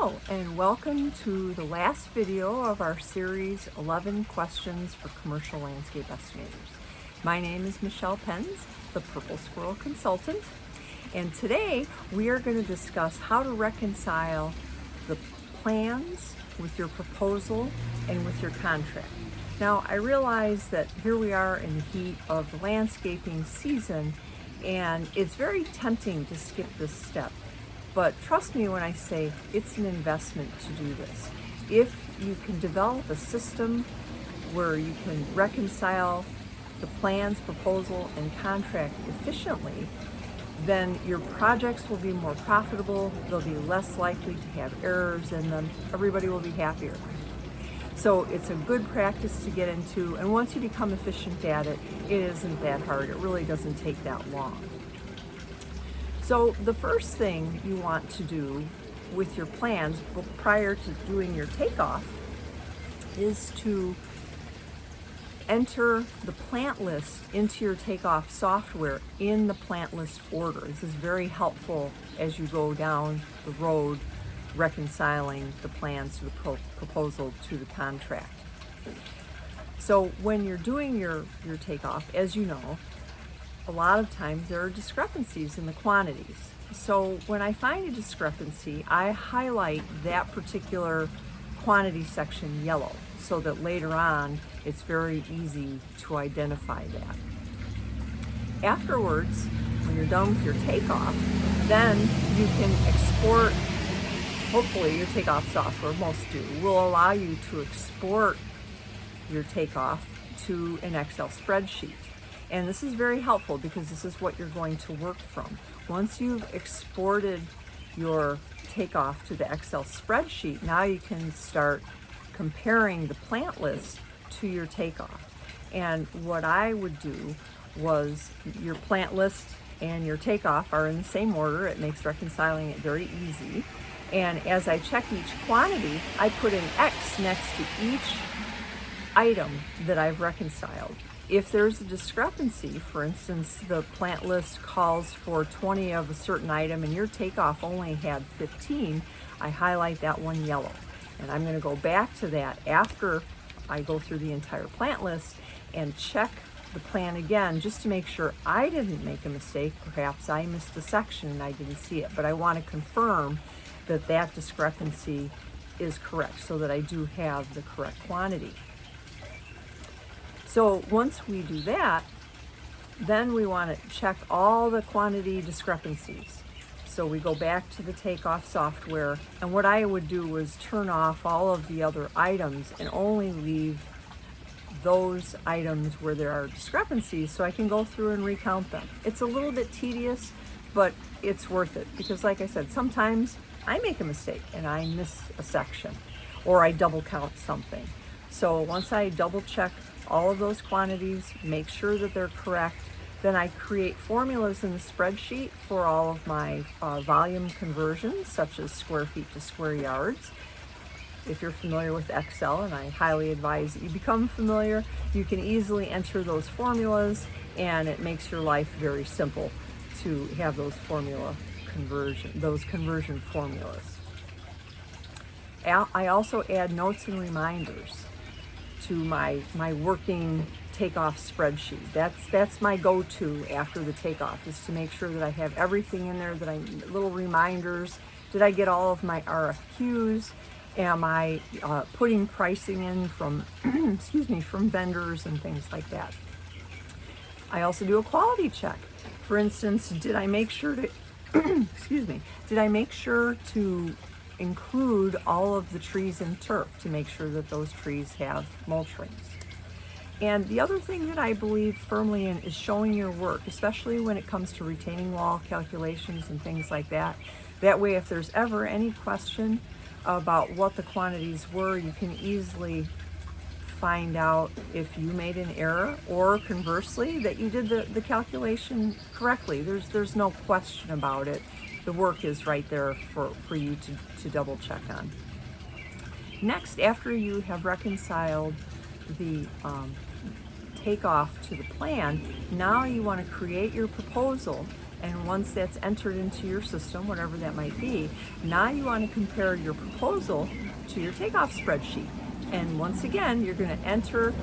Hello and welcome to the last video of our series 11 questions for commercial landscape estimators. My name is Michelle Penz, the Purple Squirrel Consultant, and today we are going to discuss how to reconcile the plans with your proposal and with your contract. Now I realize that here we are in the heat of the landscaping season and it's very tempting to skip this step. But trust me when I say it's an investment to do this. If you can develop a system where you can reconcile the plans, proposal, and contract efficiently, then your projects will be more profitable, they'll be less likely to have errors in them, everybody will be happier. So it's a good practice to get into, and once you become efficient at it, it isn't that hard. It really doesn't take that long. So the first thing you want to do with your plans prior to doing your takeoff is to enter the plant list into your takeoff software in the plant list order. This is very helpful as you go down the road reconciling the plans to the proposal to the contract. So when you're doing your takeoff, as you know, a lot of times there are discrepancies in the quantities. So when I find a discrepancy, I highlight that particular quantity section yellow so that later on it's very easy to identify that. Afterwards, when you're done with your takeoff, then you can export, hopefully your takeoff software, most do, will allow you to export your takeoff to an Excel spreadsheet. And this is very helpful because this is what you're going to work from. Once you've exported your takeoff to the Excel spreadsheet, now you can start comparing the plant list to your takeoff. And what I would do was your plant list and your takeoff are in the same order. It makes reconciling it very easy. And as I check each quantity, I put an X next to each item that I've reconciled. If there's a discrepancy, for instance, the plant list calls for 20 of a certain item and your takeoff only had 15, I highlight that one yellow. And I'm going to go back to that after I go through the entire plant list and check the plan again just to make sure I didn't make a mistake. Perhaps I missed a section and I didn't see it, but I want to confirm that that discrepancy is correct so that I do have the correct quantity. So once we do that, then we want to check all the quantity discrepancies. So we go back to the takeoff software, and what I would do was turn off all of the other items and only leave those items where there are discrepancies so I can go through and recount them. It's a little bit tedious, but it's worth it because like I said, sometimes I make a mistake and I miss a section or I double count something. So once I double check all of those quantities, make sure that they're correct, then I create formulas in the spreadsheet for all of my volume conversions, such as square feet to square yards. If you're familiar with Excel, and I highly advise that you become familiar, you can easily enter those formulas and it makes your life very simple to have those conversion formulas. I also add notes and reminders to my working takeoff spreadsheet. That's my go-to after the takeoff, is to make sure that I have everything in there, that little reminders. Did I get all of my RFQs? Am I putting pricing in from from vendors and things like that? I also do a quality check. For instance, did I make sure to did I make sure to include all of the trees and turf to make sure that those trees have mulch rings? And the other thing that I believe firmly in is showing your work, especially when it comes to retaining wall calculations and things like that. That way, if there's ever any question about what the quantities were, you can easily find out if you made an error or conversely that you did the calculation correctly. There's no question about it. The work is right there for you to double check on. Next, after you have reconciled the takeoff to the plan, now you want to create your proposal And once that's entered into your system, whatever that might be, now you want to compare your proposal to your takeoff spreadsheet. And once again, you're going to enter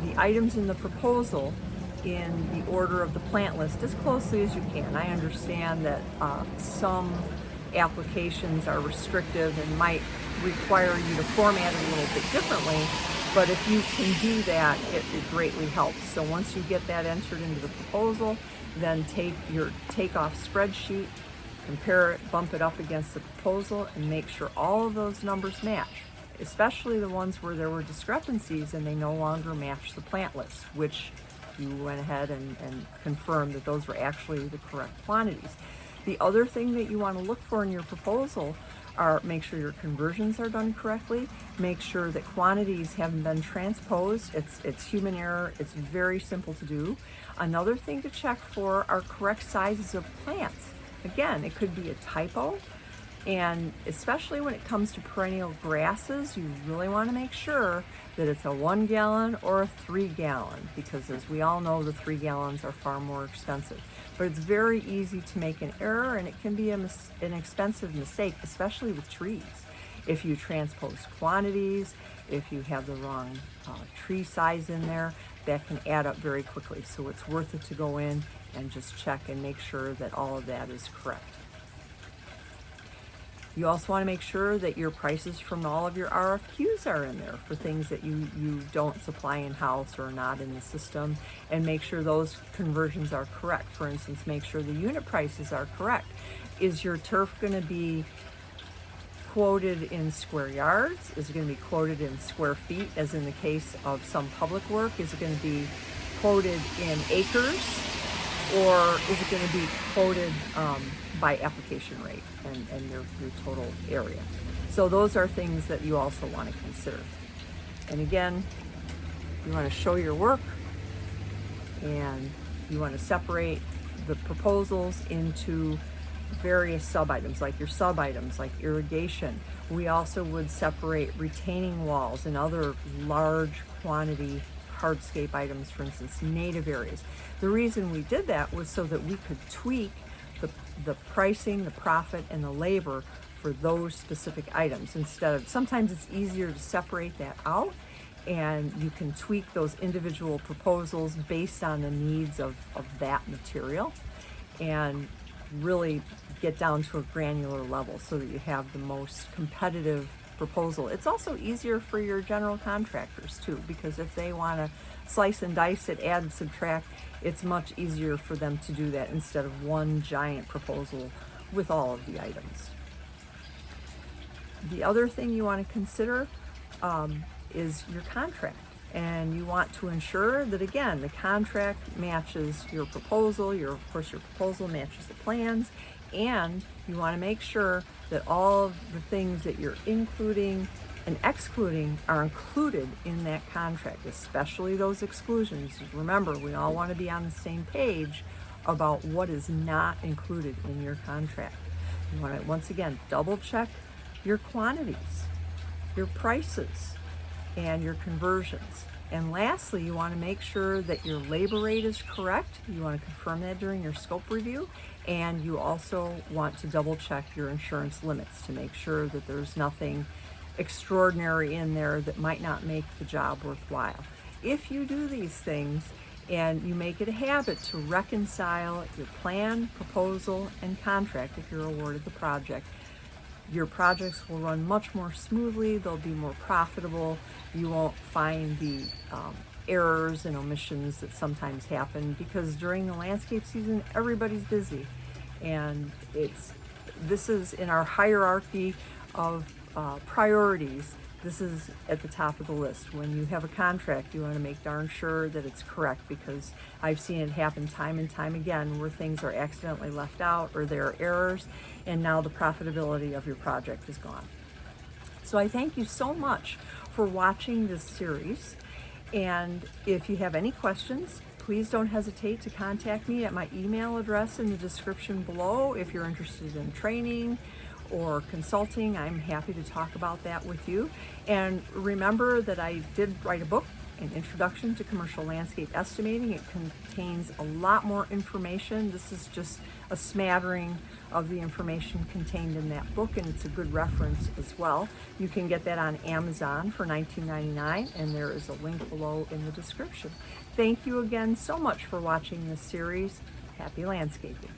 the items in the proposal in the order of the plant list as closely as you can. I understand that some applications are restrictive and might require you to format it a little bit differently, but if you can do that, it greatly helps. So once you get that entered into the proposal, then take your takeoff spreadsheet, compare it, bump it up against the proposal, and make sure all of those numbers match, especially the ones where there were discrepancies and they no longer match the plant list, which you went ahead and confirmed that those were actually the correct quantities. The other thing that you want to look for in your proposal are make sure your conversions are done correctly, make sure that quantities haven't been transposed. It's human error. It's very simple to do. Another thing to check for are correct sizes of plants. Again, it could be a typo, and especially when it comes to perennial grasses, you really want to make sure that it's a 1 gallon or a 3 gallon, because as we all know, the 3 gallons are far more expensive. But it's very easy to make an error, and it can be an expensive mistake, especially with trees. If you transpose quantities, if you have the wrong tree size in there, that can add up very quickly. So it's worth it to go in and just check and make sure that all of that is correct. You also want to make sure that your prices from all of your RFQs are in there for things that you don't supply in-house or not in the system, and make sure those conversions are correct. For instance, make sure the unit prices are correct. Is your turf going to be quoted in square yards? Is it going to be quoted in square feet, as in the case of some public work? Is it going to be quoted in acres? Or is it going to be quoted by application rate and your total area? So those are things that you also want to consider. And again, you want to show your work, and you want to separate the proposals into various sub-items, like your sub-items, like irrigation. We also would separate retaining walls and other large quantity hardscape items, for instance, native areas. The reason we did that was so that we could tweak the pricing, the profit, and the labor for those specific items. Instead of, sometimes it's easier to separate that out, and you can tweak those individual proposals based on the needs of that material, and really get down to a granular level so that you have the most competitive proposal. It's also easier for your general contractors too, because if they want to slice and dice it, add and subtract, it's much easier for them to do that instead of one giant proposal with all of the items. The other thing you want to consider is your contract, and you want to ensure that, again, the contract matches your proposal. Of course, your proposal matches the plans, and you want to make sure that all of the things that you're including and excluding are included in that contract, especially those exclusions. Remember, we all want to be on the same page about what is not included in your contract. You want to, once again, double check your quantities, your prices, and your conversions. And lastly, you want to make sure that your labor rate is correct. You want to confirm that during your scope review. And you also want to double check your insurance limits to make sure that there's nothing extraordinary in there that might not make the job worthwhile. If you do these things and you make it a habit to reconcile your plan, proposal, and contract if you're awarded the project, your projects will run much more smoothly. They'll be more profitable. You won't find the errors and omissions that sometimes happen, because during the landscape season, everybody's busy. And this is in our hierarchy of priorities. This is at the top of the list. When you have a contract, you want to make darn sure that it's correct, because I've seen it happen time and time again where things are accidentally left out or there are errors, and now the profitability of your project is gone. So I thank you so much for watching this series, and if you have any questions, please don't hesitate to contact me at my email address in the description below. If you're interested in training or consulting, I'm happy to talk about that with you. And remember that I did write a book, An Introduction to Commercial Landscape Estimating. It contains a lot more information. This is just a smattering of the information contained in that book, and it's a good reference as well. You can get that on Amazon for $19.99, and there is a link below in the description. Thank you again so much for watching this series. Happy landscaping.